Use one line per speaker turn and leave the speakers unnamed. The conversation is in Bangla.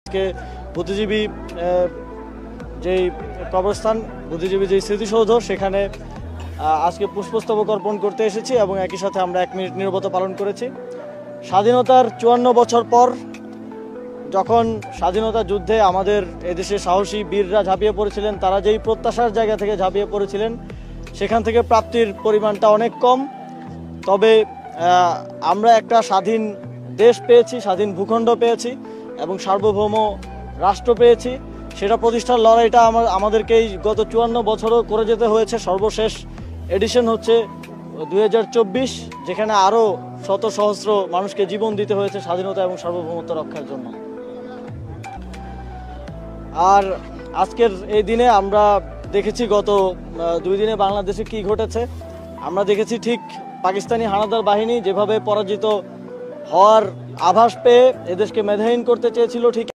আজকে বুদ্ধিজীবী যেই কবরস্থান বুদ্ধিজীবী যেই স্মৃতিসৌধ সেখানে আজকে পুষ্পস্তবক অর্পণ করতে এসেছি এবং একই সাথে আমরা 1 মিনিট নীরবতা পালন করেছি। স্বাধীনতার 54 বছর পর যখন স্বাধীনতা যুদ্ধে আমাদের এদেশে সাহসী বীররা ঝাঁপিয়ে পড়েছিলেন, তারা যেই প্রত্যাশার জায়গা থেকে ঝাঁপিয়ে পড়েছিলেন সেখান থেকে প্রাপ্তির পরিমাণটা অনেক কম। তবে আমরা একটা স্বাধীন দেশ পেয়েছি, স্বাধীন ভূখণ্ড পেয়েছি এবং সার্বভৌম রাষ্ট্র পেয়েছি। সেটা প্রতিষ্ঠার লড়াইটা আমাদেরকেই গত 54 বছরও করে যেতে হয়েছে। সর্বশেষ এডিশন হচ্ছে 2024, যেখানে আরও শত সহস্র মানুষকে জীবন দিতে হয়েছে স্বাধীনতা এবং সার্বভৌমত্ব রক্ষার জন্য। আর আজকের এই দিনে আমরা দেখেছি গত 2 দিনে বাংলাদেশে কি ঘটেছে। আমরা দেখেছি ঠিক পাকিস্তানি হানাদার বাহিনী যেভাবে পরাজিত হওয়ার আভাস পেয়ে এদেশকে মেধাহীন করতে চেয়েছিল, ঠিক